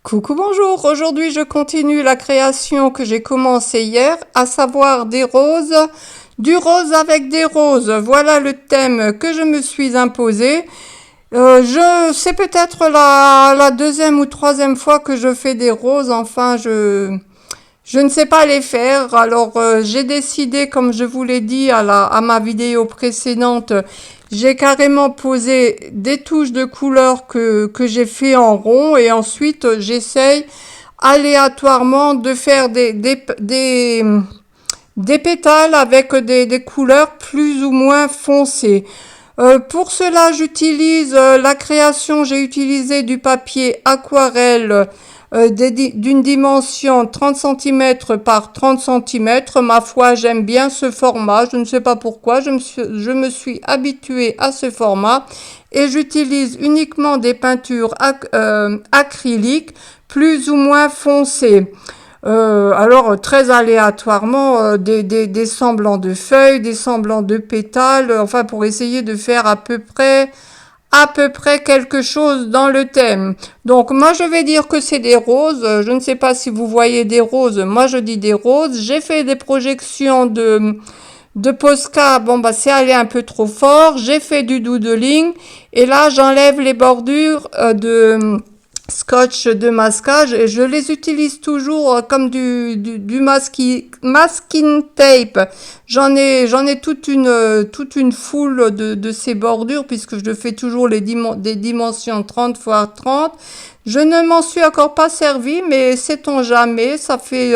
Coucou, bonjour. Aujourd'hui, je continue la création que j'ai commencée hier, à savoir des roses, du rose avec des roses. Voilà le thème que je me suis imposé. C'est peut-être la deuxième ou troisième fois que je fais des roses. Enfin, je ne sais pas les faire. Alors, j'ai décidé, comme je vous l'ai dit à ma vidéo précédente, j'ai carrément posé des touches de couleur que j'ai fait en rond et ensuite j'essaye aléatoirement de faire des pétales avec des couleurs plus ou moins foncées. Pour cela, j'utilise la création, j'ai utilisé du papier aquarelle d'une dimension 30 cm par 30 cm. Ma foi, j'aime bien ce format. Je ne sais pas pourquoi. Je me suis habituée à ce format et j'utilise uniquement des peintures acryliques plus ou moins foncées. Alors très aléatoirement des semblants de feuilles, des semblants de pétales, enfin pour essayer de faire à peu près quelque chose dans le thème. Donc moi je vais dire que c'est des roses. Je ne sais pas si vous voyez des roses. Moi je dis des roses. J'ai fait des projections de Posca. Bon bah c'est allé un peu trop fort. J'ai fait du doodling et là j'enlève les bordures de scotch de masquage et je les utilise toujours comme du masking tape. J'en ai toute une foule de ces bordures puisque je fais toujours des dimensions 30 x 30. Je ne m'en suis encore pas servi, mais sait-on jamais, ça fait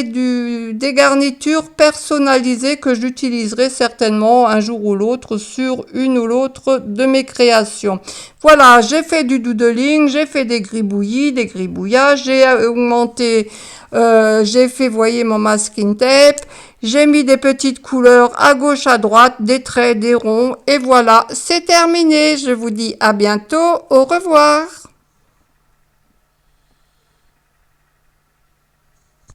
des garnitures personnalisées que j'utiliserai certainement un jour ou l'autre sur une ou l'autre de mes créations. Voilà, j'ai fait du doodling, j'ai fait des gribouillis, des gribouillages, j'ai augmenté, j'ai fait, voyez, mon masking tape, j'ai mis des petites couleurs à gauche, à droite, des traits, des ronds, et voilà, c'est terminé. Je vous dis à bientôt, au revoir.